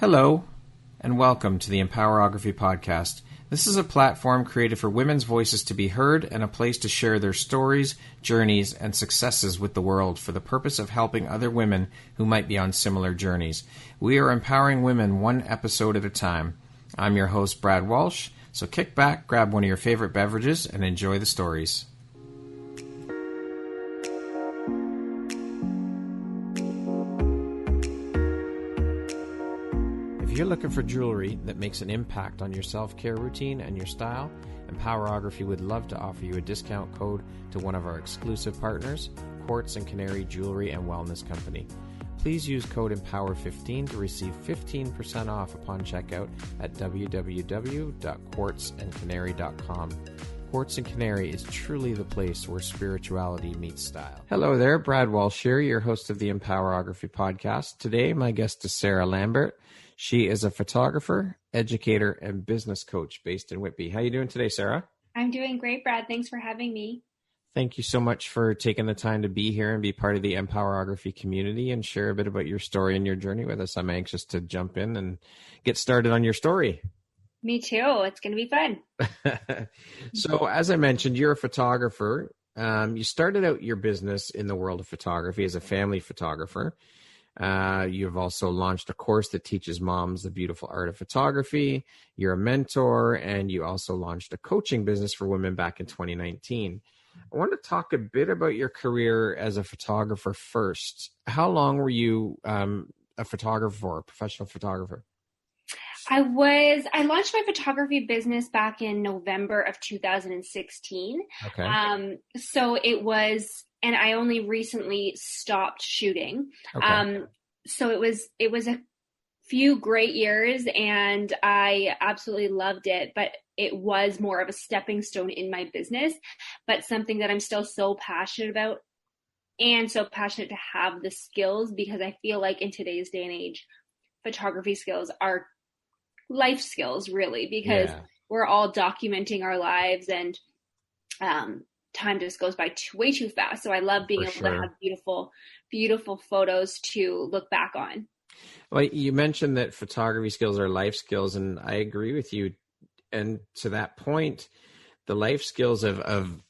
Hello, and welcome to the Empowerography Podcast. This is a platform created for women's voices to be heard and a place to share their stories, journeys, and successes with the world for the purpose of helping other women who might be on similar journeys. We are empowering women one episode at a time. I'm your host, Brad Walsh, so kick back, grab one of your favorite beverages, and enjoy the stories. If you're looking for jewelry that makes an impact on your self-care routine and your style, Empowerography would love to offer you a discount code to one of our exclusive partners, Quartz & Canary Jewelry and Wellness Company. Please use code EMPOWER15 to receive 15% off upon checkout at www.quartzandcanary.com. Quartz & Canary is truly the place where spirituality meets style. Hello there, Brad Walsh here, your host of the Empowerography Podcast. Today, my guest is Sarah Lambert. She is a photographer, educator, and business coach based in Whitby. How are you doing today, Sarah? I'm doing great, Brad. Thanks for having me. Thank you so much for taking the time to be here and be part of the Empowerography community and share a bit about your story and your journey with us. I'm anxious to jump in and get started on your story. Me too. It's going to be fun. So as I mentioned, you're a photographer. You started out your business in the world of photography as a family photographer. You've also launched a course that teaches moms the beautiful art of photography. You're a mentor, and you also launched a coaching business for women back in 2019. I want to talk a bit about your career as a photographer first. How long were you a photographer for, a professional photographer? I launched my photography business back in November of 2016. Okay. So it was, and I only recently stopped shooting. Okay. So it was a few great years and I absolutely loved it, but it was more of a stepping stone in my business, but something that I'm still so passionate about and so passionate to have the skills, because I feel like in today's day and age, photography skills are life skills, really, because we're all documenting our lives and time just goes by way too fast. So I love being able to have beautiful, beautiful photos to look back on. Well, you mentioned that photography skills are life skills, and I agree with you. And to that point, the life skills of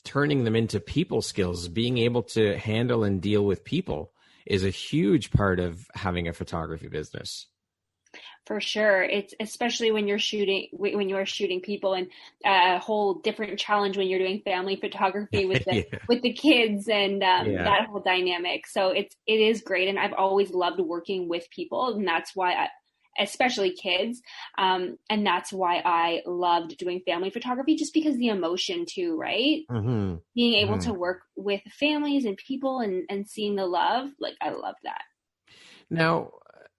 turning them into people skills, being able to handle and deal with people, is a huge part of having a photography business. For sure. It's especially when you're shooting people, and a whole different challenge when you're doing family photography with the with the kids and that whole dynamic. So it is great. And I've always loved working with people, and that's why especially kids. And that's why I loved doing family photography, just because the emotion too, right? Mm-hmm. Being able to work with families and people and seeing the love, like I love that. Now,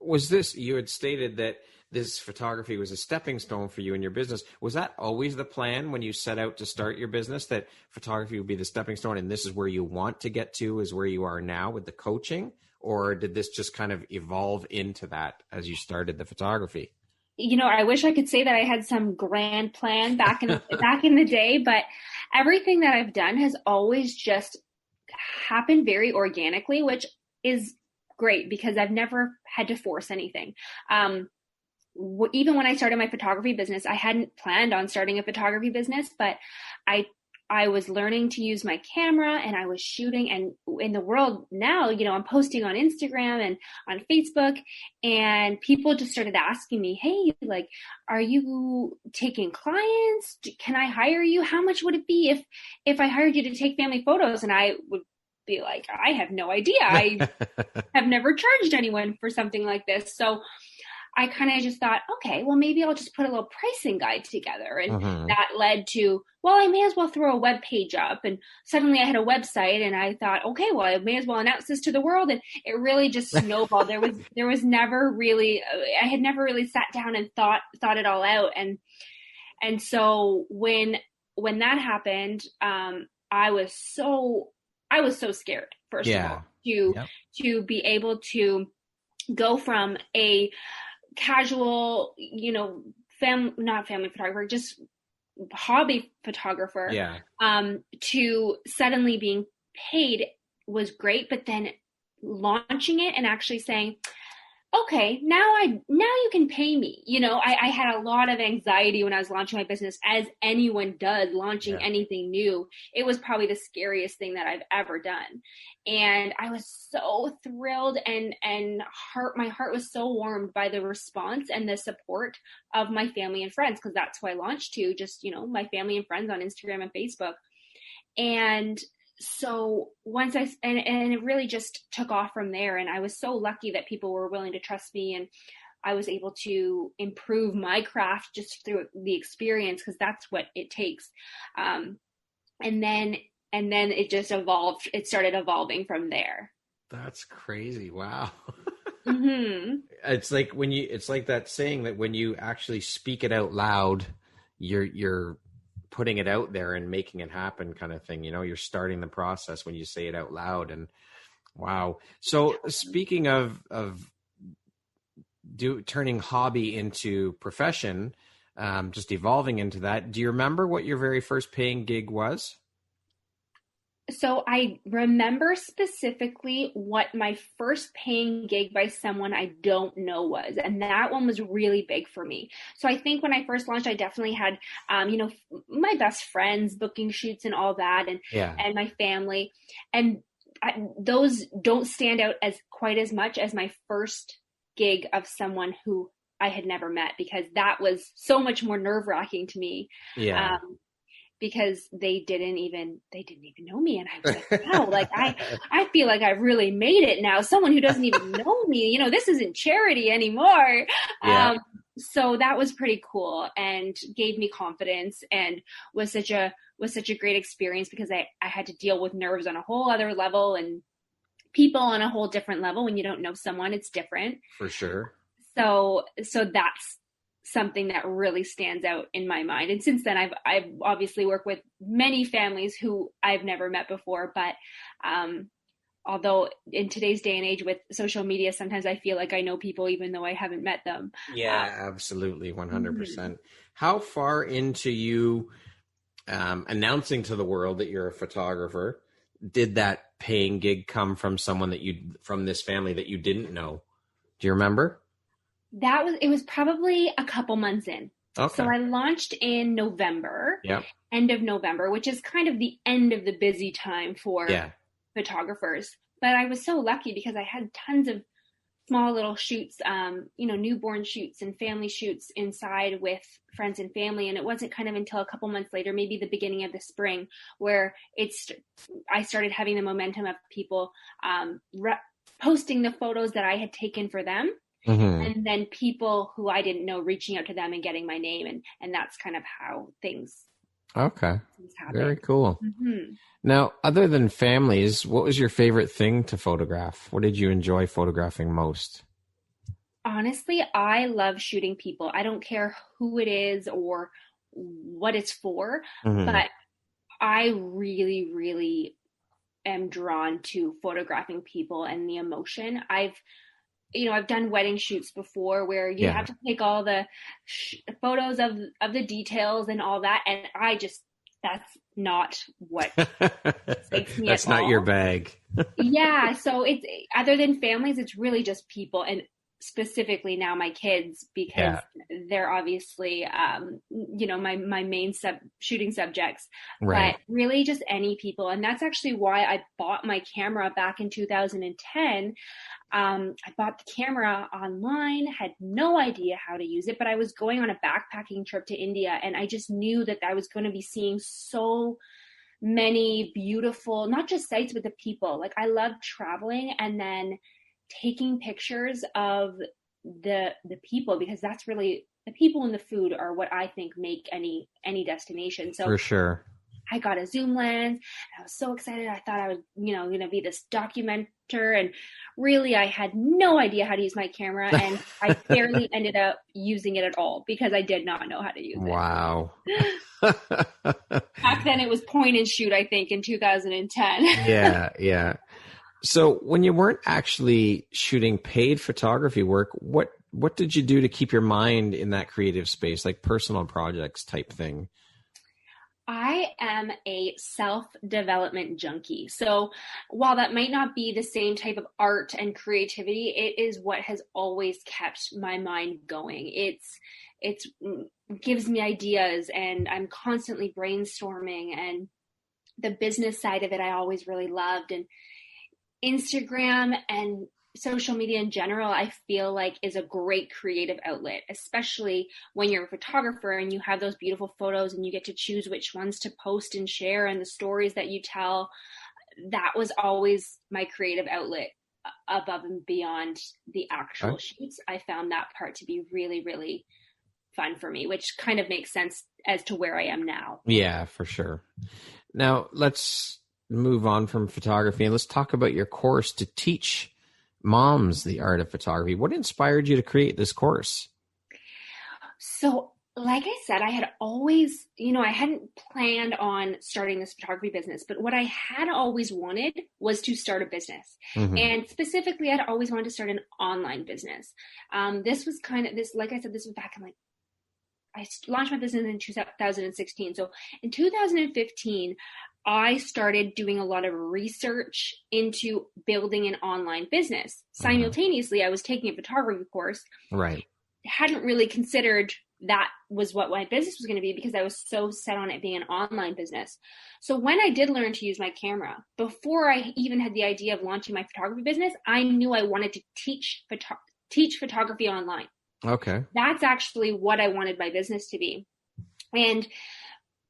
you had stated that this photography was a stepping stone for you in your business. Was that always the plan when you set out to start your business, that photography would be the stepping stone and this is where you want to get to, is where you are now with the coaching? Or did this just kind of evolve into that as you started the photography? You know, I wish I could say that I had some grand plan back in the day, but everything that I've done has always just happened very organically, which is great because I've never had to force anything. Even when I started my photography business, I hadn't planned on starting a photography business, but I was learning to use my camera and I was shooting. And in the world now, you know, I'm posting on Instagram and on Facebook, and people just started asking me, hey, like, are you taking clients? Can I hire you? How much would it be if I hired you to take family photos? And I would be like, I have no idea. I have never charged anyone for something like this. So I kind of just thought, okay, well, maybe I'll just put a little pricing guide together. And that led to, well, I may as well throw a web page up. And suddenly I had a website and I thought, okay, well, I may as well announce this to the world. And it really just snowballed. There was never really, I had never really sat down and thought it all out. And so when that happened, I was so scared, first of all, to be able to go from a casual, you know, not family photographer, just hobby photographer, to suddenly being paid was great. But then launching it and actually saying, okay, now you can pay me. I had a lot of anxiety when I was launching my business, as anyone does launching anything new. It was probably the scariest thing that I've ever done. And I was so thrilled, and my heart was so warmed by the response and the support of my family and friends, because that's who I launched to, just, my family and friends on Instagram and Facebook. And so once and it really just took off from there. And I was so lucky that people were willing to trust me, and I was able to improve my craft just through the experience, because that's what it takes. And then it just evolved. It started evolving from there. That's crazy. Wow. Mm-hmm. It's like that saying that when you actually speak it out loud, you're putting it out there and making it happen, kind of thing. You're starting the process when you say it out loud. And wow. So speaking of turning hobby into profession, just evolving into that, do you remember what your very first paying gig was? So I remember specifically what my first paying gig by someone I don't know was, and that one was really big for me. So I think when I first launched, I definitely had, my best friends booking shoots and all that, and my family, and those don't stand out as quite as much as my first gig of someone who I had never met, because that was so much more nerve-wracking to me. Yeah. Because they didn't even know me. And I was like, wow, like I feel like I've really made it now. Someone who doesn't even know me, this isn't charity anymore. Yeah. So that was pretty cool and gave me confidence, and was such a great experience, because I had to deal with nerves on a whole other level and people on a whole different level. When you don't know someone, it's different. For sure. So that's something that really stands out in my mind. And since then, I've obviously worked with many families who I've never met before. But although in today's day and age with social media, sometimes I feel like I know people even though I haven't met them. Yeah, absolutely. 100%. How far into you announcing to the world that you're a photographer did that paying gig come from someone from this family that you didn't know? Do you remember? It was probably a couple months in. Okay. So I launched in November, end of November, which is kind of the end of the busy time for photographers. But I was so lucky because I had tons of small little shoots, newborn shoots and family shoots inside with friends and family. And it wasn't kind of until a couple months later, maybe the beginning of the spring, where I started having the momentum of people posting the photos that I had taken for them. Mm-hmm. And then people who I didn't know reaching out to them and getting my name. And that's kind of how things happen. Very cool. Mm-hmm. Now, other than families, what was your favorite thing to photograph? What did you enjoy photographing most? Honestly, I love shooting people. I don't care who it is or what it's for, but I really, really am drawn to photographing people and the emotion. I've done wedding shoots before where you have to take all the photos of the details and all that. And that's not what excites me. That's not your bag. Yeah. So it's, other than families, it's really just people, and specifically now my kids, because they're obviously, my main shooting subjects, but really just any people. And that's actually why I bought my camera back in 2010. I bought the camera online, had no idea how to use it, but I was going on a backpacking trip to India, and I just knew that I was going to be seeing so many beautiful, not just sights, but the people. Like, I love traveling and then taking pictures of the people, because that's really, the people and the food are what I think make any destination. So for sure, I got a zoom lens. I was so excited. I thought I was, going to be this documenter, and really I had no idea how to use my camera, and I barely ended up using it at all because I did not know how to use it. Wow. Back then it was point and shoot, I think, in 2010. Yeah. So when you weren't actually shooting paid photography work, what did you do to keep your mind in that creative space, like personal projects type thing? I am a self-development junkie. So while that might not be the same type of art and creativity, it is what has always kept my mind going. It's gives me ideas, and I'm constantly brainstorming, and the business side of it I always really loved. And Instagram and social media in general, I feel like, is a great creative outlet, especially when you're a photographer and you have those beautiful photos and you get to choose which ones to post and share and the stories that you tell. That was always my creative outlet above and beyond the actual shoots. I found that part to be really, really fun for me, which kind of makes sense as to where I am now. Yeah, for sure. Now let's move on from photography and let's talk about your course to teach moms the art of photography. What inspired you to create this course? So, like I said, I had always, I hadn't planned on starting this photography business, but what I had always wanted was to start a business. Mm-hmm. And specifically, I'd always wanted to start an online business. This was like I said, this was back in I launched my business in 2016. So in 2015, I started doing a lot of research into building an online business. Simultaneously, I was taking a photography course. Right. Hadn't really considered that was what my business was going to be because I was so set on it being an online business. So when I did learn to use my camera, before I even had the idea of launching my photography business, I knew I wanted to teach photography online. Okay. That's actually what I wanted my business to be. And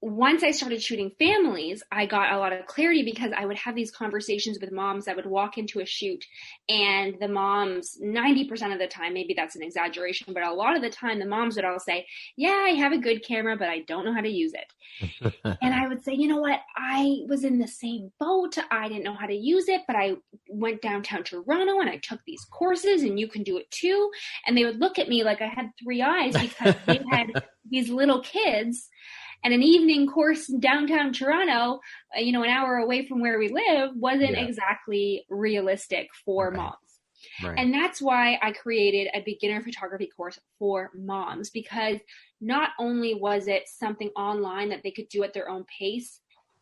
once I started shooting families, I got a lot of clarity because I would have these conversations with moms. I would walk into a shoot and the moms, 90% of the time, maybe that's an exaggeration, but a lot of the time the moms would all say, yeah, I have a good camera, but I don't know how to use it. And I would say, you know what? I was in the same boat. I didn't know how to use it, but I went downtown Toronto and I took these courses and you can do it too. And they would look at me like I had three eyes because they had these little kids. And an evening course in downtown Toronto, an hour away from where we live, wasn't exactly realistic for moms. Right. And that's why I created a beginner photography course for moms, because not only was it something online that they could do at their own pace,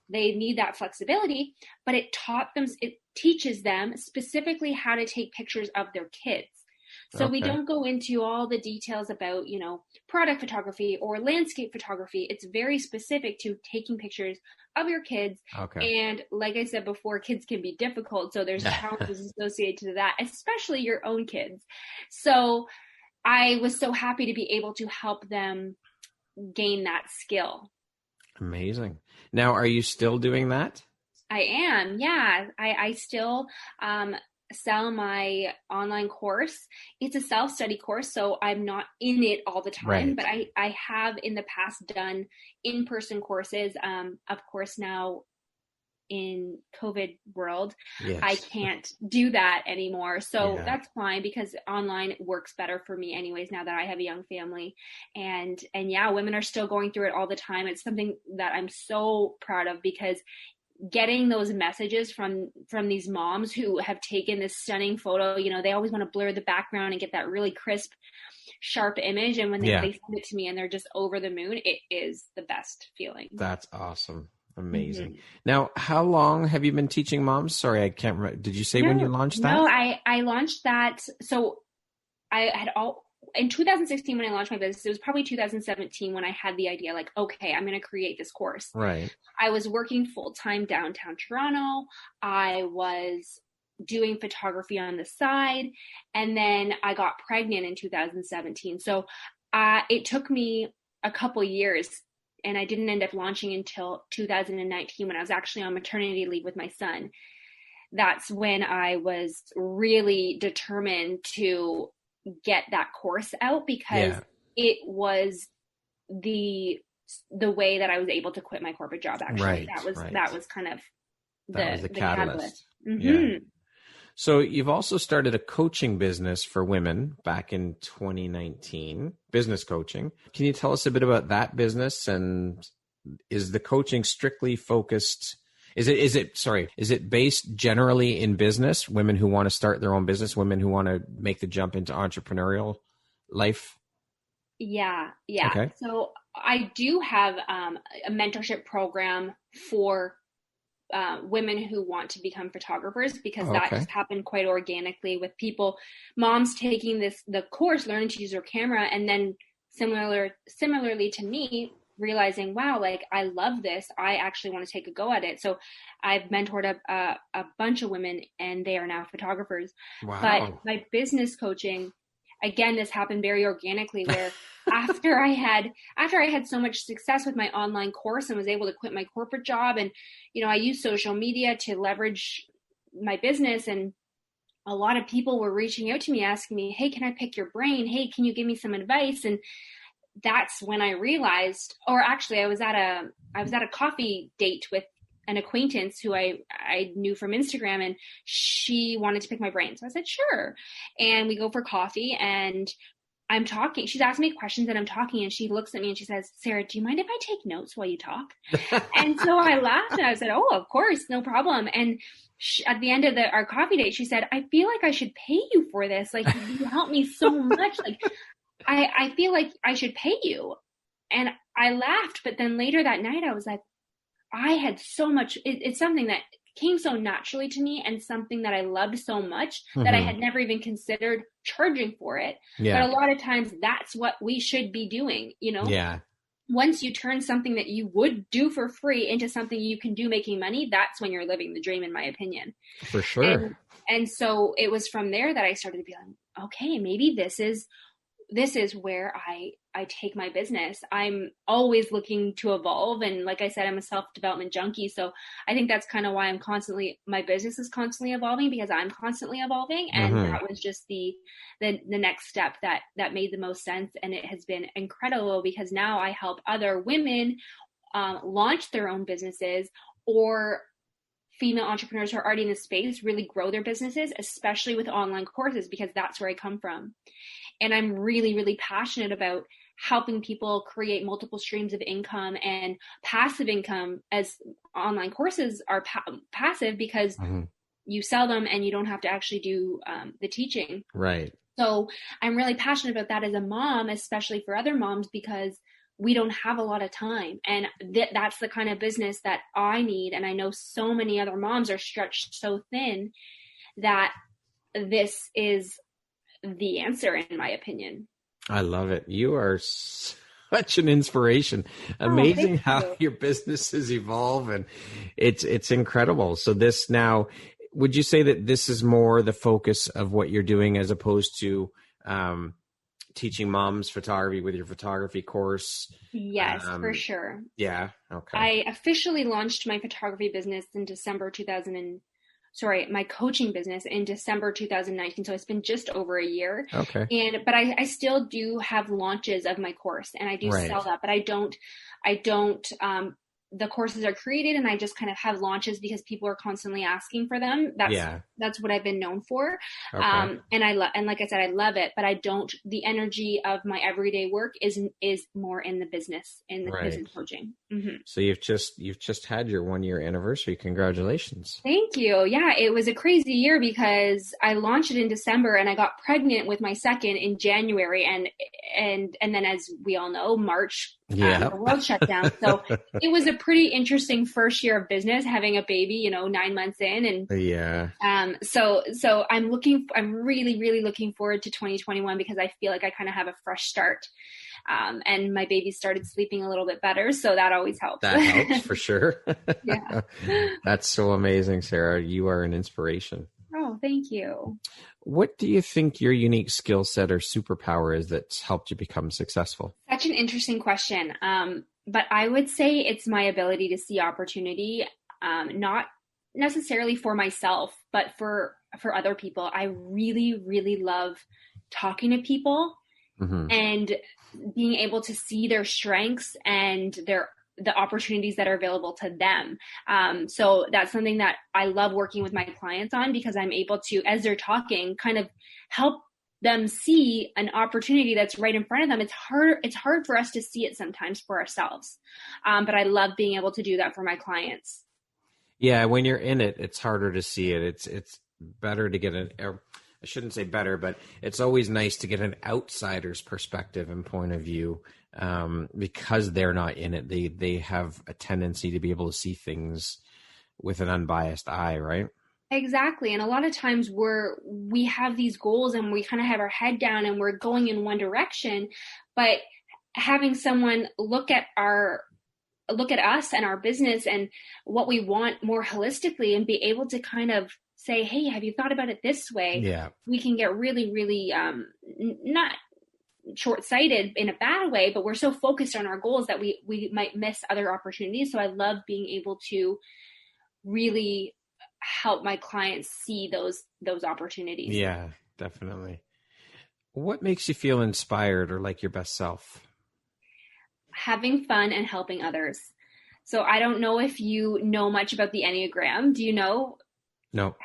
they need that flexibility, but it teaches them specifically how to take pictures of their kids. So we don't go into all the details about, product photography or landscape photography. It's very specific to taking pictures of your kids. Okay. And like I said before, kids can be difficult. So there's challenges associated to that, especially your own kids. So I was so happy to be able to help them gain that skill. Amazing. Now, are you still doing that? I am. Yeah. I still, sell my online course. It's a self-study course, so I'm not in it all the time, right. But I have in the past done in-person courses. Of course, now in COVID world, yes. I can't do that anymore. So that's fine because online works better for me anyways, now that I have a young family. And women are still going through it all the time. It's something that I'm so proud of because getting those messages from these moms who have taken this stunning photo, they always want to blur the background and get that really crisp, sharp image. And when they send it to me and they're just over the moon, it is the best feeling. That's awesome. Amazing. Mm-hmm. Now, how long have you been teaching moms? Sorry, I can't remember. Did you say when you launched that? No, I launched that. So I had in 2016, when I launched my business, it was probably 2017 when I had the idea, like, okay, I'm going to create this course. Right. I was working full-time downtown Toronto. I was doing photography on the side. And then I got pregnant in 2017. So it took me a couple years, and I didn't end up launching until 2019 when I was actually on maternity leave with my son. That's when I was really determined to get that course out because it was the way that I was able to quit my corporate job. Actually, right, that was kind of the catalyst. Mm-hmm. Yeah. So you've also started a coaching business for women back in 2019, business coaching. Can you tell us a bit about that business? And is the coaching strictly focused? Is it based generally in business, women who want to start their own business, women who want to make the jump into entrepreneurial life? Yeah. Okay. So I do have a mentorship program for women who want to become photographers, because that just happened quite organically with people, moms taking the course, learning to use their camera, and then similarly to me, realizing, wow, like I love this. I actually want to take a go at it. So I've mentored a bunch of women, and they are now photographers. Wow. But my business coaching, again, this happened very organically, where after I had so much success with my online course and was able to quit my corporate job, and, I used social media to leverage my business, and a lot of people were reaching out to me asking me, hey, can I pick your brain? Hey, can you give me some advice? And that's when I realized, or actually I was at a coffee date with an acquaintance who I knew from Instagram, and she wanted to pick my brain. So I said, sure. And we go for coffee, and I'm talking. She's asking me questions, and I'm talking, and she looks at me and she says, Sarah, do you mind if I take notes while you talk? And so I laughed, and I said, oh, of course, no problem. And at the end of our coffee date, she said, I feel like I should pay you for this. Like, you helped me so much. Like, I feel like I should pay you. And I laughed, but then later that night I was like, I had so much, it's something that came so naturally to me, and something that I loved so much that I had never even considered charging for it. Yeah. But a lot of times that's what we should be doing, Yeah. Once you turn something that you would do for free into something you can do making money, that's when you're living the dream, in my opinion. For sure. And so it was from there that I started to be like, okay, maybe this is where I take my business. I'm always looking to evolve. And like I said, I'm a self-development junkie. So I think that's kind of why my business is constantly evolving, because I'm constantly evolving. And that was just the next step that made the most sense. And it has been incredible, because now I help other women launch their own businesses, or female entrepreneurs who are already in the space really grow their businesses, especially with online courses, because that's where I come from. And I'm really, really passionate about helping people create multiple streams of income and passive income, as online courses are passive, because you sell them and you don't have to actually do the teaching. Right. So I'm really passionate about that as a mom, especially for other moms, because we don't have a lot of time. And that's the kind of business that I need. And I know so many other moms are stretched so thin that this is the answer, in my opinion. I love it. You are such an inspiration. Amazing how your businesses evolve, and it's incredible. So this now, would you say that this is more the focus of what you're doing, as opposed to teaching moms photography with your photography course? Yes, for sure. Yeah. Okay. I officially launched my photography business in my coaching business in December 2019. So it's been just over a year. Okay. But I still do have launches of my course, and I do sell that, but I don't, the courses are created, and I just kind of have launches because people are constantly asking for them. That's what I've been known for. Okay. And like I said, I love it, but the energy of my everyday work is more in the business, in the business coaching. Mm-hmm. So you've just had your 1-year anniversary. Congratulations. Thank you. Yeah, it was a crazy year, because I launched it in December, and I got pregnant with my second in January, and then, as we all know, March, the world shut down. So it was a pretty interesting first year of business, having a baby, 9 months in. And so I'm really, really looking forward to 2021, because I feel like I kind of have a fresh start. And my baby started sleeping a little bit better, so that always helps. That helps for sure. Yeah. That's so amazing, Sarah. You are an inspiration. Oh, thank you. What do you think your unique skill set or superpower is that's helped you become successful? Such an interesting question. But I would say it's my ability to see opportunity, not necessarily for myself, but for other people. I really, really love talking to people and being able to see their strengths and the opportunities that are available to them. So that's something that I love working with my clients on, because I'm able to, as they're talking, kind of help them see an opportunity that's right in front of them. It's hard for us to see it sometimes for ourselves. But I love being able to do that for my clients. Yeah. When you're in it, it's harder to see it. It's better to get I shouldn't say better, but it's always nice to get an outsider's perspective and point of view, because they're not in it. They have a tendency to be able to see things with an unbiased eye, right? Exactly. And a lot of times we have these goals and we kind of have our head down and we're going in one direction, but having someone look at us and our business and what we want more holistically and be able to kind of say, hey, have you thought about it this way? Yeah. We can get really, really not short-sighted in a bad way, but we're so focused on our goals that we might miss other opportunities. So I love being able to really help my clients see those opportunities. Yeah, definitely. What makes you feel inspired or like your best self? Having fun and helping others. So I don't know if you know much about the Enneagram. Do you know? No.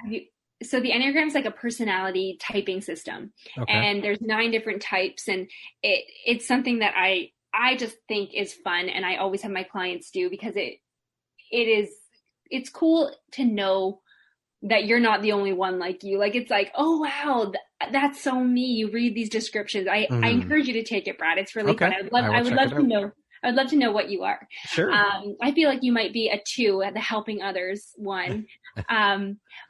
So the Enneagram is like a personality typing system, and there's 9 different types, and it's something that I just think is fun, and I always have my clients do, because it's cool to know that you're not the only one like you. Like, it's like, oh wow, that's so me. You read these descriptions. I encourage you to take it, Brad. It's really fun. I would love to know what you are. Sure. I feel like you might be a 2 at the helping others one.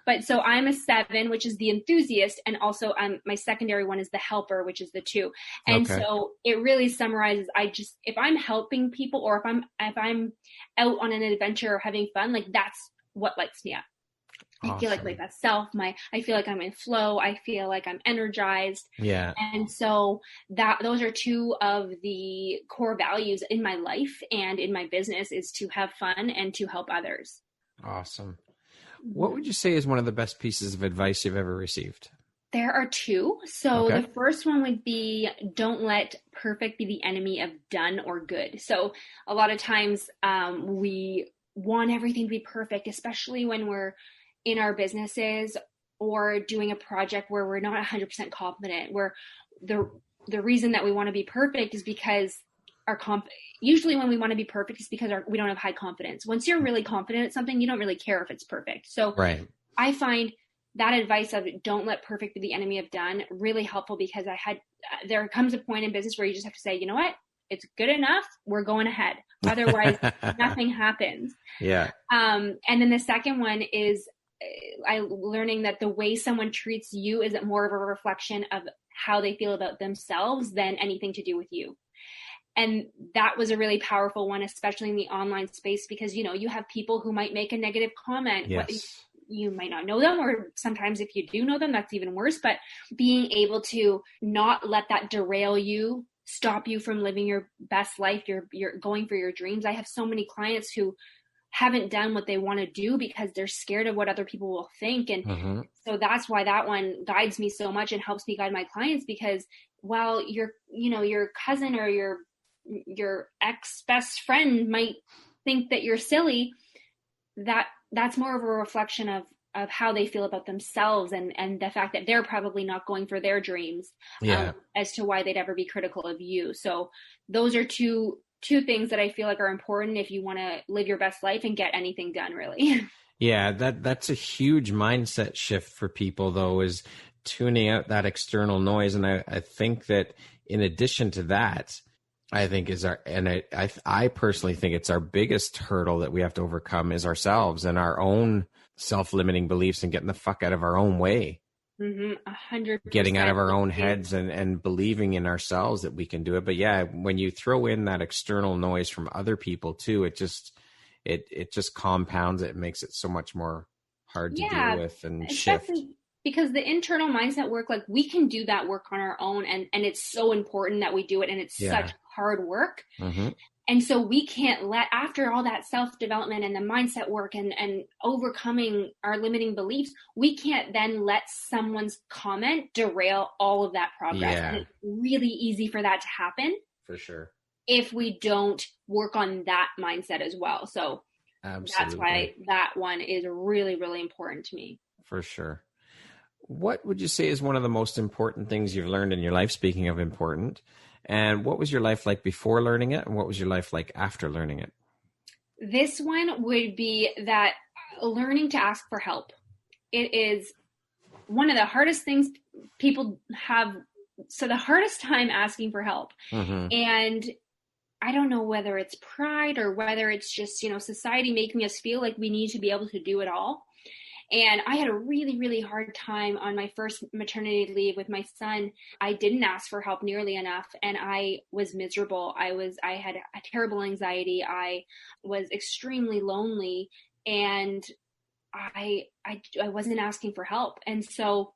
But so I'm a 7, which is the enthusiast. And also my secondary one is the helper, which is the 2. And so it really summarizes, if I'm helping people, or if I'm out on an adventure or having fun, like, that's what lights me up. I feel like that's I feel like I'm in flow. I feel like I'm energized. Yeah. And so those are 2 of the core values in my life and in my business, is to have fun and to help others. Awesome. What would you say is one of the best pieces of advice you've ever received? There are 2. So the first one would be, don't let perfect be the enemy of done or good. So a lot of times we want everything to be perfect, especially when we're in our businesses or doing a project where we're not 100% confident, where the reason that we want to be perfect is because usually when we want to be perfect is because we don't have high confidence. Once you're really confident at something, you don't really care if it's perfect. So I find that advice of don't let perfect be the enemy of done really helpful, because there comes a point in business where you just have to say, you know what? It's good enough. We're going ahead. Otherwise, nothing happens. Yeah. And then the second one is learning that the way someone treats you is more of a reflection of how they feel about themselves than anything to do with you. And that was a really powerful one, especially in the online space, because, you have people who might make a negative comment. Yes. You might not know them, or sometimes if you do know them, that's even worse. But being able to not let that derail you, stop you from living your best life, you're going for your dreams. I have so many clients who haven't done what they want to do because they're scared of what other people will think. And so that's why that one guides me so much and helps me guide my clients, because while your cousin or your ex best friend might think that you're silly, that's more of a reflection of how they feel about themselves and the fact that they're probably not going for their dreams, as to why they'd ever be critical of you. So those are two things that I feel like are important if you want to live your best life and get anything done, really. Yeah, that's a huge mindset shift for people, though, is tuning out that external noise. And I think that in addition to that, I personally think it's our biggest hurdle that we have to overcome is ourselves and our own self-limiting beliefs and getting the fuck out of our own way. 100%. Getting out of our own heads and believing in ourselves that we can do it. But yeah, when you throw in that external noise from other people too, it just compounds it and makes it so much more hard to deal with and shift. Because the internal mindset work, like, we can do that work on our own, and it's so important that we do it, and it's such hard work. And so we can't after all that self-development and the mindset work and overcoming our limiting beliefs, we can't then let someone's comment derail all of that progress. Yeah. And it's really easy for that to happen. For sure. If we don't work on that mindset as well. So Absolutely. That's why that one is really, really important to me. For sure. What would you say is one of the most important things you've learned in your life, speaking of important? And what was your life like before learning it? And what was your life like after learning it? This one would be that learning to ask for help. It is one of the hardest things people have the hardest time asking for help. And I don't know whether it's pride or whether it's just, society making us feel like we need to be able to do it all. And I had a really, really hard time on my first maternity leave with my son. I didn't ask for help nearly enough, and I was miserable. I had a terrible anxiety. I was extremely lonely, and I wasn't asking for help. And so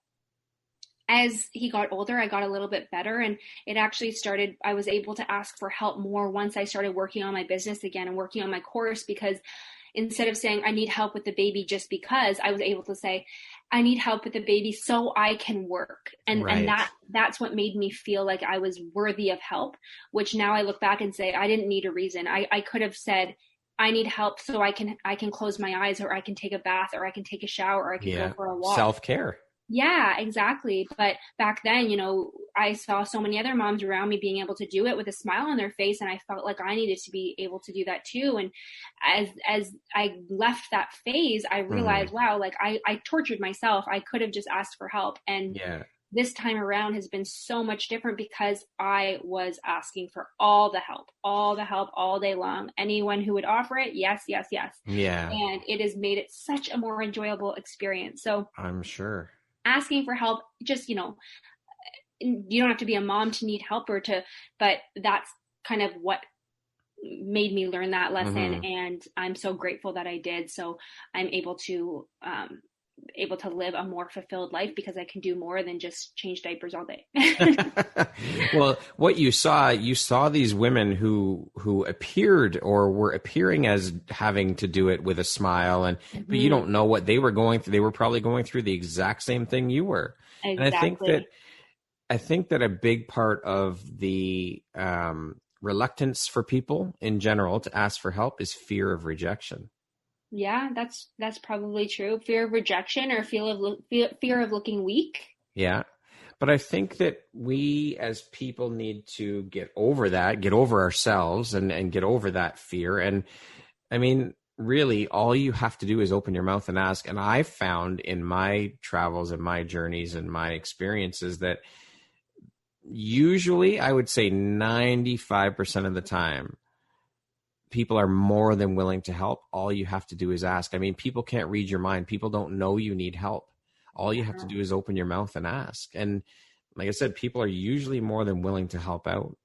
as he got older, I got a little bit better, and it actually started, I was able to ask for help more once I started working on my business again and working on my course, because instead of saying I need help with the baby just because, I was able to say I need help with the baby so I can work. And that's what made me feel like I was worthy of help, which now I look back and say I didn't need a reason. I could have said I need help so I can close my eyes, or I can take a bath, or I can take a shower, or I can go for a walk. Self-care. Yeah, exactly. But back then, I saw so many other moms around me being able to do it with a smile on their face, and I felt like I needed to be able to do that too. And as I left that phase, I realized, wow, like I tortured myself. I could have just asked for help. And this time around has been so much different because I was asking for all the help all day long. Anyone who would offer it, yes, yes, yes. Yeah. And it has made it such a more enjoyable experience. So I'm sure. Asking for help, just, you don't have to be a mom to need help but that's kind of what made me learn that lesson. And I'm so grateful that I did. So I'm able to live a more fulfilled life because I can do more than just change diapers all day. Well, what you saw these women who appeared or were appearing as having to do it with a smile, but you don't know what they were going through. They were probably going through the exact same thing you were. Exactly. And I think that a big part of the reluctance for people in general to ask for help is fear of rejection. Yeah, that's probably true. Fear of rejection or fear of looking weak. Yeah. But I think that we as people need to get over ourselves and get over that fear. And I mean, really, all you have to do is open your mouth and ask. And I found in my travels and my journeys and my experiences that usually, I would say 95% of the time, people are more than willing to help. All you have to do is ask. I mean, people can't read your mind. People don't know you need help. All you have to do is open your mouth and ask. And like I said, people are usually more than willing to help out.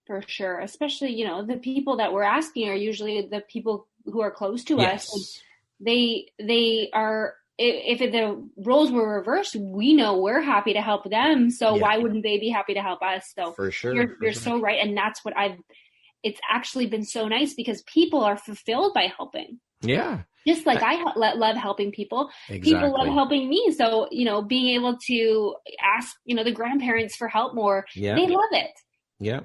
For sure. Especially, the people that we're asking are usually the people who are close to us. They are, if the roles were reversed, we know we're happy to help them. So why wouldn't they be happy to help us? So for sure. You're so right. And that's what it's actually been so nice because people are fulfilled by helping. Yeah. Just like I love helping people. Exactly. People love helping me. So, being able to ask, the grandparents for help more, they love it. Yeah.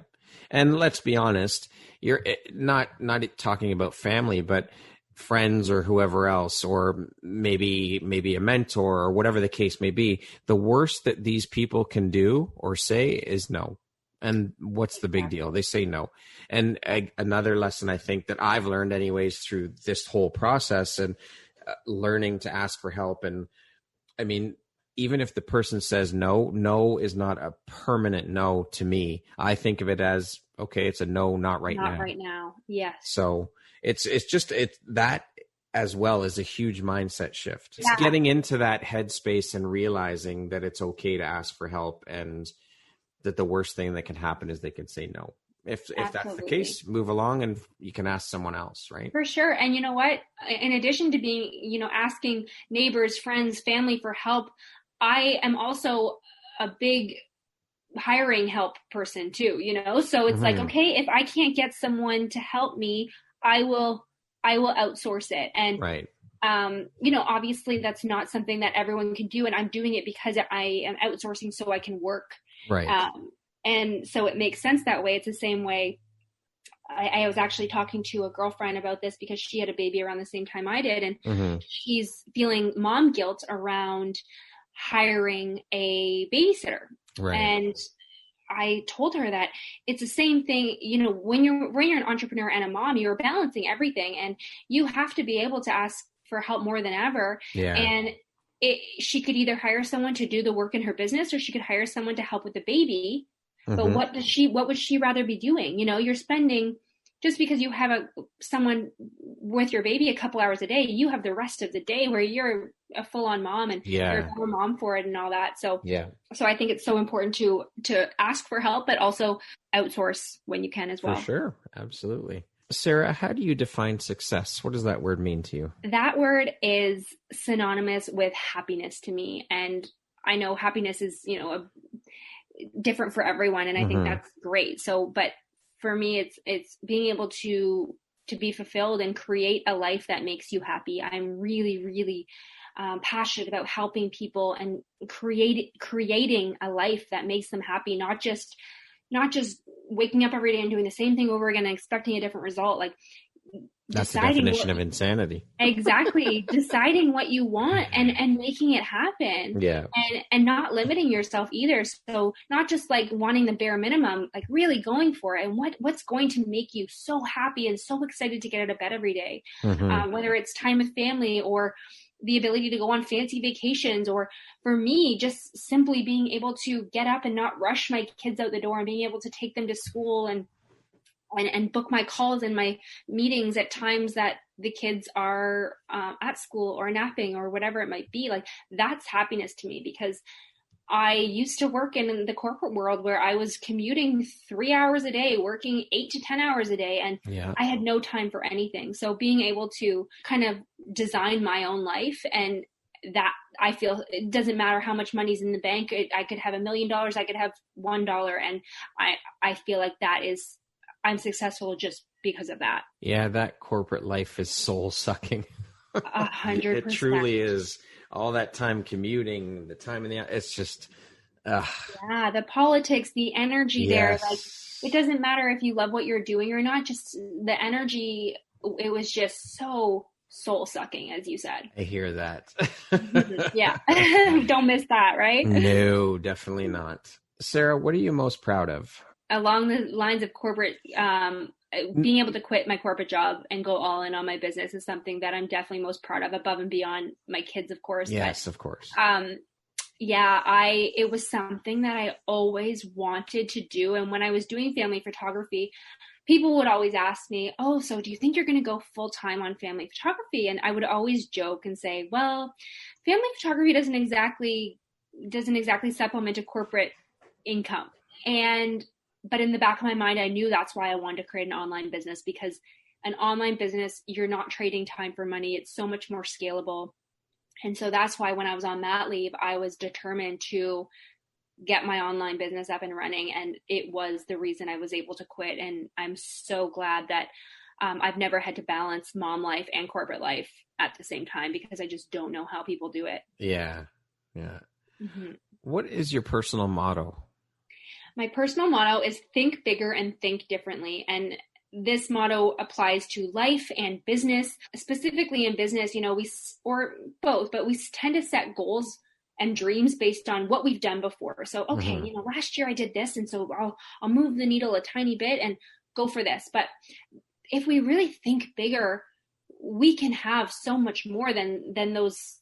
And let's be honest, you're not talking about family, but friends or whoever else, or maybe a mentor or whatever the case may be. The worst that these people can do or say is no. And what's the big deal? They say no. And another lesson I think that I've learned anyways through this whole process and learning to ask for help. And I mean, even if the person says no is not a permanent no to me. I think of it as, okay, it's a no, not right now. Not right now. Yes. So it's that as well as a huge mindset shift. It's getting into that headspace and realizing that it's okay to ask for help, and that the worst thing that can happen is they can say no. If that's the case, move along and you can ask someone else, right? For sure. And you know what? In addition to being, asking neighbors, friends, family for help, I am also a big hiring help person too, So it's like, okay, if I can't get someone to help me, I will outsource it. And right. Obviously that's not something that everyone can do. And I'm doing it because I am outsourcing so I can work. Right. And so it makes sense that way. It's the same way. I was actually talking to a girlfriend about this because she had a baby around the same time I did. And she's feeling mom guilt around hiring a babysitter. Right. And I told her that it's the same thing, when you're an entrepreneur and a mom, you're balancing everything, and you have to be able to ask for help more than ever. Yeah. And she could either hire someone to do the work in her business, or she could hire someone to help with the baby. But what would she rather be doing? You know, you're spending, just because you have someone with your baby a couple hours a day, you have the rest of the day where you're a full-on mom, and you're a full mom for it and all that. So I think it's so important to ask for help, but also outsource when you can as well. For sure. Absolutely. Sarah, how do you define success? What does that word mean to you? That word is synonymous with happiness to me. And I know happiness is, you know, different for everyone. And I think that's great. So, but for me, it's being able to be fulfilled and create a life that makes you happy. I'm really, really passionate about helping people and creating a life that makes them happy, not just waking up every day and doing the same thing over again and expecting a different result. Like, that's the definition of insanity. Exactly. Deciding what you want and making it happen. Yeah. And not limiting yourself either. So not just like wanting the bare minimum, like really going for it. And what's going to make you so happy and so excited to get out of bed every day, whether it's time with family or the ability to go on fancy vacations, or for me, just simply being able to get up and not rush my kids out the door and being able to take them to school and book my calls and my meetings at times that the kids are at school or napping or whatever it might be. Like, that's happiness to me, because I used to work in the corporate world where I was commuting 3 hours a day, working 8 to 10 hours a day, and I had no time for anything. So being able to kind of design my own life, and that, I feel it doesn't matter how much money's in the bank. I could have $1 million, I could have $1. And I feel like I'm successful just because of that. Yeah, that corporate life is soul sucking. 100%. It truly is. All that time commuting, the time in it's just. Yeah, the politics, the energy there. Like, it doesn't matter if you love what you're doing or not. Just the energy. It was just so soul sucking, as you said. I hear that. Yeah, don't miss that, right? No, definitely not. Sarah, what are you most proud of? Along the lines of corporate, being able to quit my corporate job and go all in on my business is something that I'm definitely most proud of, above and beyond my kids, of course. Yes, of course. It was something that I always wanted to do. And when I was doing family photography, people would always ask me, oh, so do you think you're going to go full time on family photography? And I would always joke and say, well, family photography doesn't exactly supplement a corporate income. But in the back of my mind, I knew that's why I wanted to create an online business, because an online business, you're not trading time for money. It's so much more scalable. And so that's why when I was on mat leave, I was determined to get my online business up and running. And it was the reason I was able to quit. And I'm so glad that I've never had to balance mom life and corporate life at the same time, because I just don't know how people do it. Yeah. Yeah. What is your personal motto? My personal motto is think bigger and think differently. And this motto applies to life and business. Specifically in business, or both, but we tend to set goals and dreams based on what we've done before. So, okay, last year I did this, and so I'll move the needle a tiny bit and go for this. But if we really think bigger, we can have so much more than those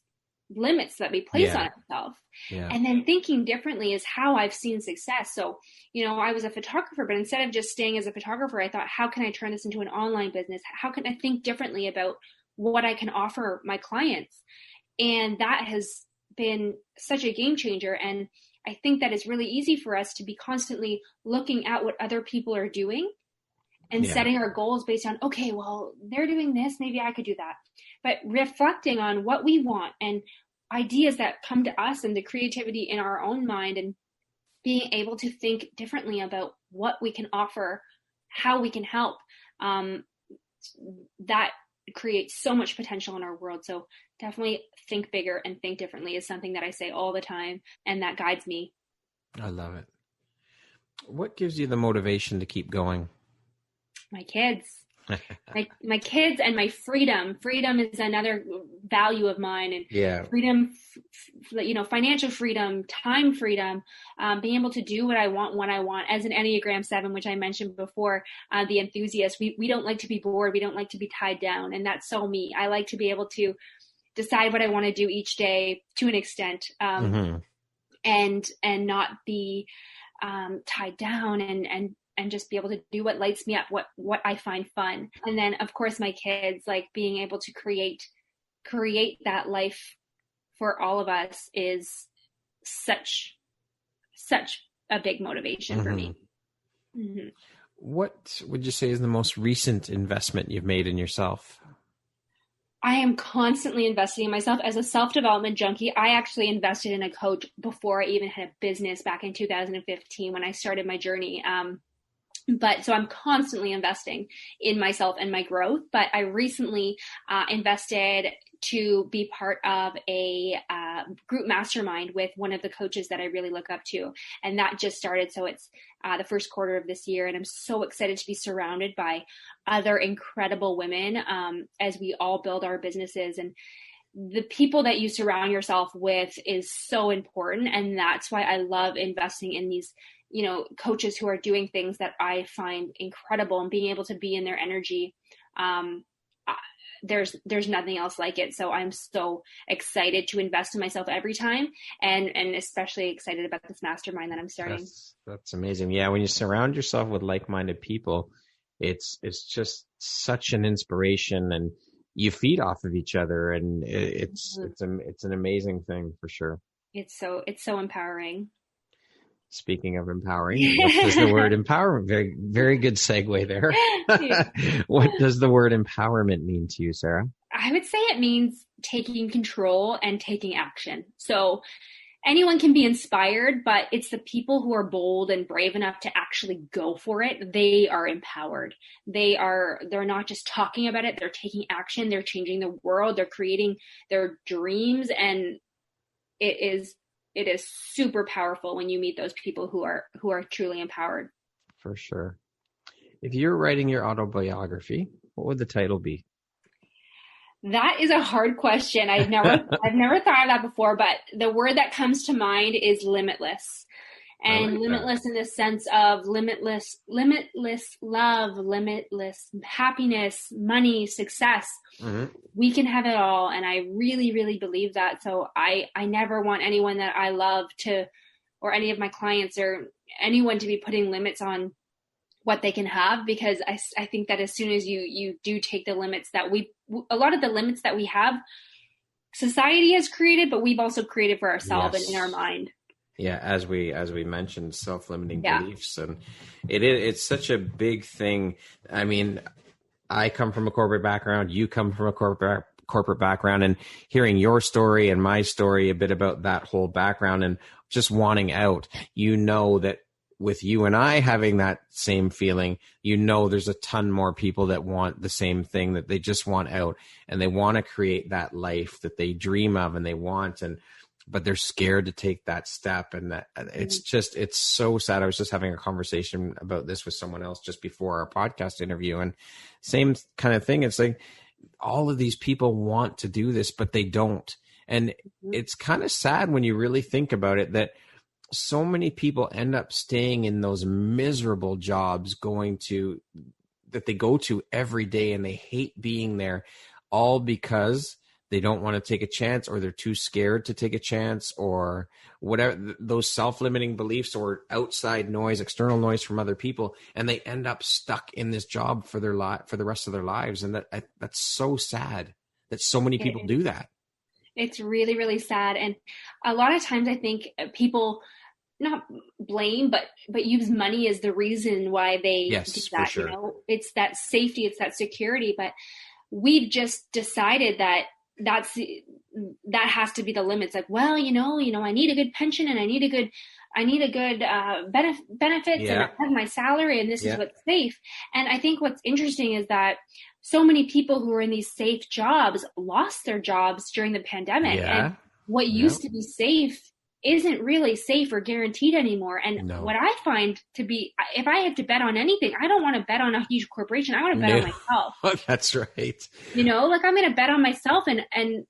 limits that we place on ourselves. And then thinking differently is how I've seen success. So, I was a photographer, but instead of just staying as a photographer, I thought, how can I turn this into an online business? How can I think differently about what I can offer my clients? And that has been such a game changer. And I think that it's really easy for us to be constantly looking at what other people are doing and setting our goals based on, okay, well, they're doing this, maybe I could do that. But reflecting on what we want and ideas that come to us and the creativity in our own mind, and being able to think differently about what we can offer, how we can help, that creates so much potential in our world. So definitely think bigger and think differently is something that I say all the time, and that guides me. I love it. What gives you the motivation to keep going? My kids. my kids and my freedom. Freedom is another value of mine, and freedom, financial freedom, time freedom, being able to do what I want when I want. As an Enneagram 7, which I mentioned before, the enthusiast, we don't like to be bored. We don't like to be tied down. And that's so me. I like to be able to decide what I want to do each day to an extent, and not be tied down, and just be able to do what lights me up, what I find fun. And then of course my kids, like being able to create that life for all of us is such a big motivation for me. Mm-hmm. What would you say is the most recent investment you've made in yourself? I am constantly investing in myself. As a self-development junkie, I actually invested in a coach before I even had a business back in 2015 when I started my journey. But so I'm constantly investing in myself and my growth. But I recently invested to be part of a group mastermind with one of the coaches that I really look up to. And that just started. So it's the first quarter of this year. And I'm so excited to be surrounded by other incredible women as we all build our businesses. And the people that you surround yourself with is so important. And that's why I love investing in these, coaches who are doing things that I find incredible, and being able to be in their energy. There's nothing else like it. So I'm so excited to invest in myself every time, and especially excited about this mastermind that I'm starting. That's amazing. Yeah. When you surround yourself with like-minded people, it's just such an inspiration, and you feed off of each other, and it's an amazing thing for sure. It's so empowering. Speaking of empowering, what does the word empowerment? Very, very good segue there. What does the word empowerment mean to you, Sarah? I would say it means taking control and taking action. So anyone can be inspired, but it's the people who are bold and brave enough to actually go for it. They are empowered. They're not just talking about it. They're taking action. They're changing the world. They're creating their dreams. And it is super powerful when you meet those people who are truly empowered. For sure. If you're writing your autobiography, what would the title be? That is a hard question. I've never thought of that before, but the word that comes to mind is limitless. And limitless in the sense of limitless love, limitless happiness, money, success. Mm-hmm. We can have it all. And I really, really believe that. So I never want anyone that I love to, or any of my clients or anyone to be putting limits on what they can have, because I think that as soon as you do take the limits that a lot of the limits that we have, society has created, but we've also created for ourselves and in our mind. Yeah, as we mentioned, self-limiting beliefs, and it's such a big thing. I mean, I come from a corporate background, you come from a corporate background, and hearing your story and my story, a bit about that whole background and just wanting out, that with you and I having that same feeling, there's a ton more people that want the same thing, that they just want out and they want to create that life that they dream of and they want, but they're scared to take that step. And that it's so sad. I was just having a conversation about this with someone else just before our podcast interview, and same kind of thing. It's like all of these people want to do this, but they don't. And it's kind of sad when you really think about it, that so many people end up staying in those miserable jobs that they go to every day, and they hate being there, all because they don't want to take a chance, or they're too scared to take a chance, or whatever, those self-limiting beliefs or outside noise, external noise from other people. And they end up stuck in this job for the rest of their lives. And that's so sad that so many people do that. It's really, really sad. And a lot of times I think people not blame, but use money as the reason why they do that. For sure. It's that safety, it's that security, but we've just decided that has to be the limits. Like, well, I need a good pension, and I need a good benefits, and I have my salary, and this is what's safe. And I think what's interesting is that so many people who are in these safe jobs lost their jobs during the pandemic. And what used to be safe isn't really safe or guaranteed anymore. And what I find to be, if I have to bet on anything, I don't want to bet on a huge corporation. I want to bet on myself. That's right. I'm going to bet on myself. And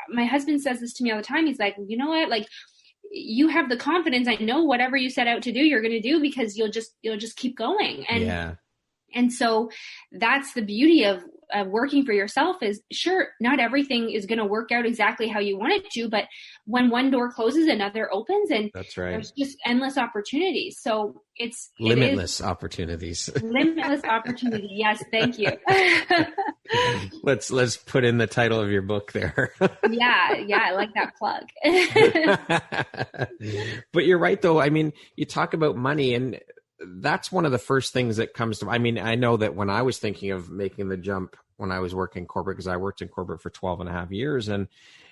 my husband says this to me all the time. He's like, you know what? Like, you have the confidence. I know whatever you set out to do, you're going to do, because you'll just keep going. And And so that's the beauty of working for yourself is, sure, not everything is going to work out exactly how you want it to, but when one door closes, another opens, and that's right. There's just endless opportunities. So limitless opportunities. Limitless opportunity. Yes. Thank you. Let's put in the title of your book there. Yeah. I like that plug. But you're right though. I mean, you talk about money, and that's one of the first things that comes to, I mean, I know that when I was thinking of making the jump when I was working corporate, because I worked in corporate for 12 and a half years, and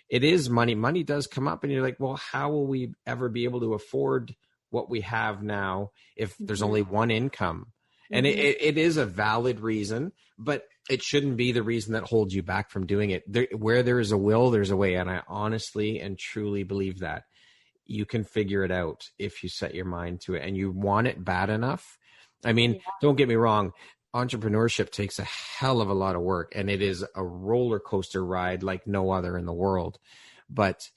it is money. Money does come up, and you're like, well, how will we ever be able to afford what we have now if there's only one income? And it is a valid reason, but it shouldn't be the reason that holds you back from doing it. Where there is a will, there's a way. And I honestly and truly believe that you can figure it out if you set your mind to it and you want it bad enough. I mean, don't get me wrong. Entrepreneurship takes a hell of a lot of work, and it is a roller coaster ride like no other in the world, but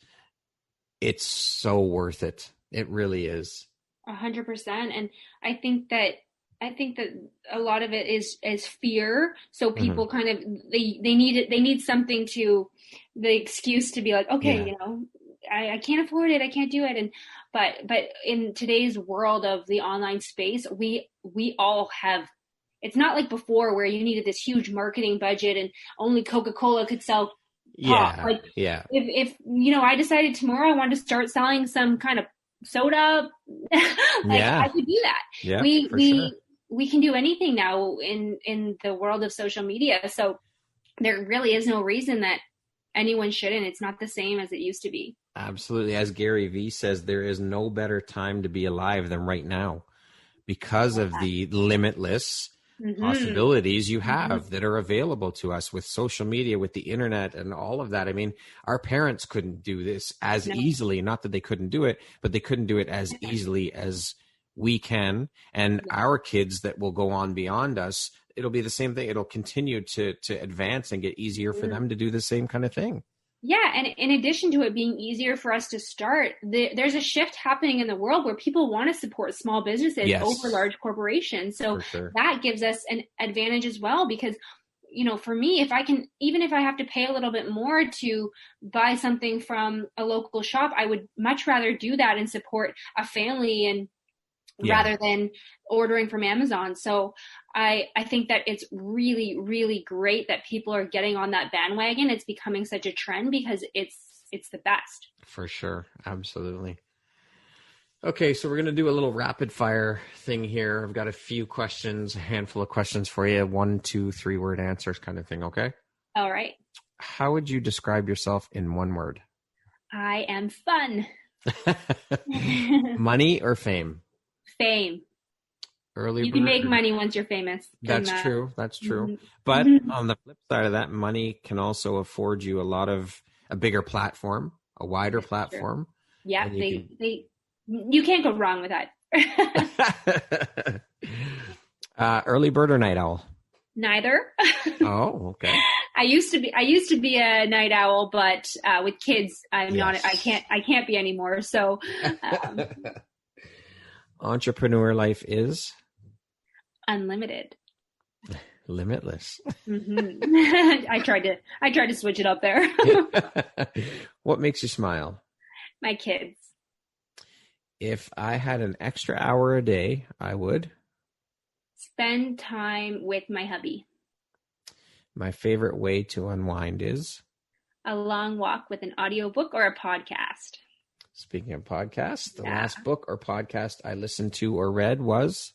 it's so worth it. It really is. 100%. And I think that a lot of it is fear. So people kind of, they need something the excuse to be like, okay, I can't afford it. I can't do it. But in today's world of the online space, we all have, it's not like before where you needed this huge marketing budget and only Coca-Cola could sell pop. If I decided tomorrow I wanted to start selling some kind of soda, I could do that. Yeah, we can do anything now in the world of social media. So there really is no reason that anyone shouldn't. It's not the same as it used to be. Absolutely. As Gary Vee says, there is no better time to be alive than right now because of the limitless possibilities you have that are available to us with social media, with the internet and all of that. I mean, our parents couldn't do this as easily, not that they couldn't do it, but they couldn't do it as easily as we can. And our kids that will go on beyond us, it'll be the same thing. It'll continue to advance and get easier for them to do the same kind of thing. Yeah. And in addition to it being easier for us to start, there's a shift happening in the world where people want to support small businesses over large corporations. So that gives us an advantage as well, because, for me, even if I have to pay a little bit more to buy something from a local shop, I would much rather do that and support a family and rather than ordering from Amazon. So I think that it's really, really great that people are getting on that bandwagon. It's becoming such a trend because it's the best. For sure. Absolutely. Okay. So we're going to do a little rapid fire thing here. I've got a few questions, a handful of questions for you. 1, 2, 3 word answers kind of thing. Okay. All right. How would you describe yourself in one word? I am fun. Money or fame? Fame. You can make money once you're famous. That's true. That's true. But on the flip side of that, money can also afford you a bigger platform, a wider platform. True. Yeah, you can't go wrong with that. Early bird or night owl? Neither. Oh, okay. I used to be a night owl, but with kids, I'm not. I can't be anymore. So. Entrepreneur life is unlimited, limitless. I tried to switch it up there. What makes you smile? My kids. If I had an extra hour a day, I would spend time with my hubby. My favorite way to unwind is a long walk with an audiobook or a podcast. Speaking of podcasts, the last book or podcast I listened to or read was?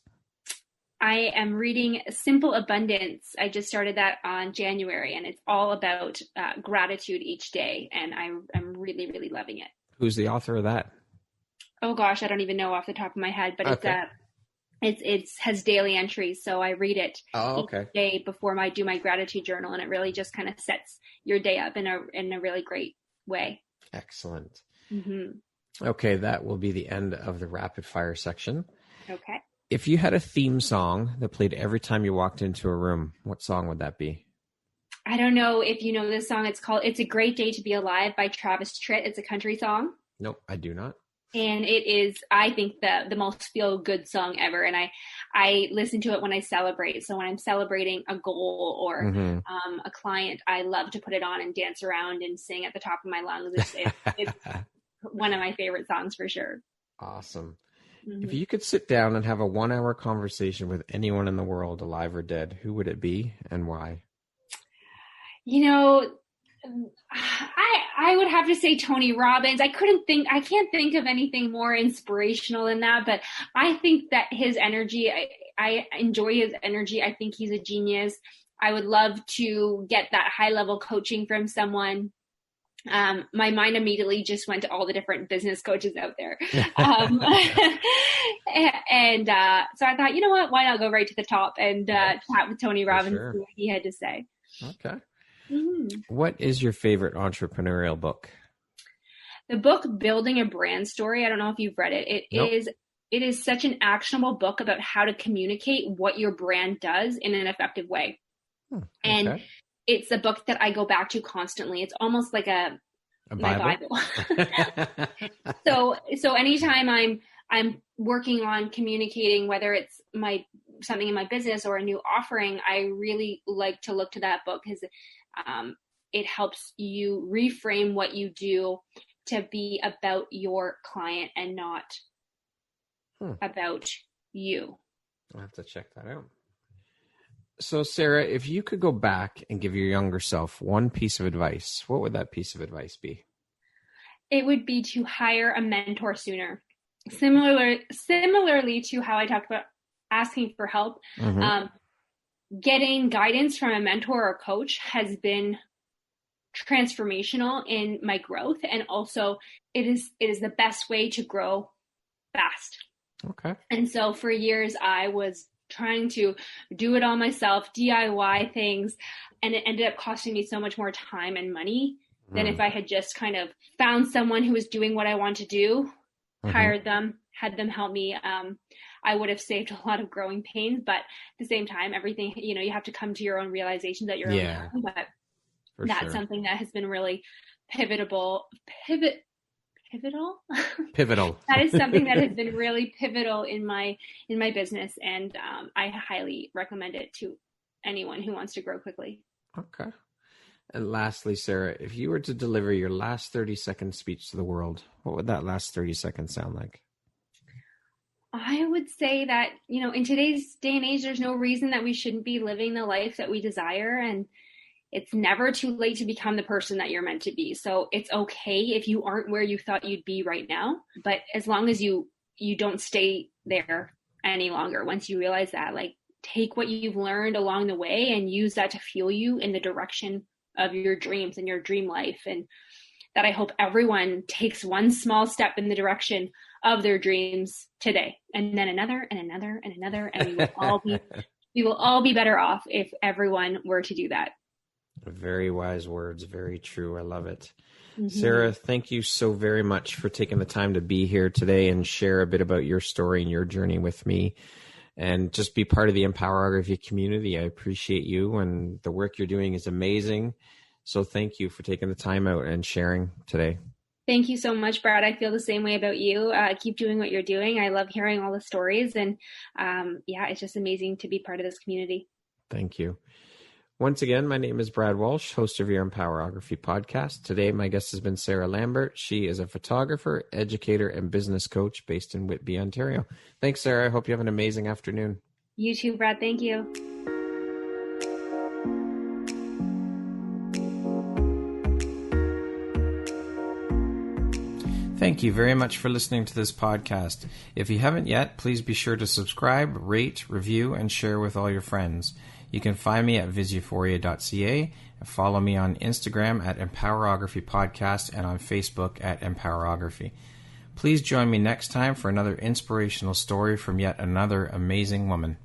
I am reading Simple Abundance. I just started that on January, and it's all about gratitude each day, and I'm really, really loving it. Who's the author of that? Oh gosh, I don't even know off the top of my head, but it has daily entries, so I read it each day before I do my gratitude journal, and it really just kind of sets your day up in a really great way. Excellent. Okay, that will be the end of the rapid fire section. Okay. If you had a theme song that played every time you walked into a room, what song would that be? I don't know if you know this song. It's called It's a Great Day to Be Alive by Travis Tritt. It's a country song. Nope, I do not. And it is, I think, the most feel-good song ever. And I listen to it when I celebrate. So when I'm celebrating a goal or a client, I love to put it on and dance around and sing at the top of my lungs. It's one of my favorite songs for sure. Awesome. If you could sit down and have a 1-hour conversation with anyone in the world, alive or dead, who would it be and why? You know, I would have to say Tony Robbins. I can't think of anything more inspirational than that, but I think that his energy, I enjoy his energy. I think he's a genius. I would love to get that high level coaching from someone. My mind immediately just went to all the different business coaches out there. So I thought, you know what, why not go right to the top and chat with Tony Robbins and see what he had to say. Okay. What is your favorite entrepreneurial book? The book Building a Brand Story. I don't know if you've read it. It is such an actionable book about how to communicate what your brand does in an effective way. Okay. And it's a book that I go back to constantly. It's almost like my Bible. So anytime I'm working on communicating, whether it's something in my business or a new offering, I really like to look to that book because it helps you reframe what you do to be about your client and not about you. I'll have to check that out. So, Sarah, if you could go back and give your younger self one piece of advice, what would that piece of advice be? It would be to hire a mentor sooner. Similarly to how I talked about asking for help, getting guidance from a mentor or coach has been transformational in my growth. And also it is the best way to grow fast. Okay. And so for years I was trying to do it all myself, DIY things, and it ended up costing me so much more time and money than if I had just kind of found someone who was doing what I want to do, hired them, had them help me. I would have saved a lot of growing pains, but at the same time, everything, you have to come to your own realizations that you're own. But that's something that has been really pivotal. That is something that has been really pivotal in my business, and I highly recommend it to anyone who wants to grow quickly. Okay. And lastly, Sarah, if you were to deliver your last 30-second speech to the world, what would that last 30 seconds sound like? I would say that, in today's day and age, there's no reason that we shouldn't be living the life that we desire, and it's never too late to become the person that you're meant to be. So it's okay if you aren't where you thought you'd be right now, but as long as you don't stay there any longer, once you realize that, take what you've learned along the way and use that to fuel you in the direction of your dreams and your dream life. And that I hope everyone takes one small step in the direction of their dreams today, and then another and another and another, and we will all be better off if everyone were to do that. Very wise words. Very true. I love it. Sarah, thank you so very much for taking the time to be here today and share a bit about your story and your journey with me, and just be part of the Empowerography community. I appreciate you, and the work you're doing is amazing. So thank you for taking the time out and sharing today. Thank you so much, Brad. I feel the same way about you. Keep doing what you're doing. I love hearing all the stories, and it's just amazing to be part of this community. Thank you. Once again, my name is Brad Walsh, host of your Empowerography Podcast. Today, my guest has been Sarah Lambert. She is a photographer, educator, and business coach based in Whitby, Ontario. Thanks, Sarah. I hope you have an amazing afternoon. You too, Brad. Thank you. Thank you very much for listening to this podcast. If you haven't yet, please be sure to subscribe, rate, review, and share with all your friends. You can find me at visuphoria.ca and follow me on Instagram at Empowerography Podcast and on Facebook at Empowerography. Please join me next time for another inspirational story from yet another amazing woman.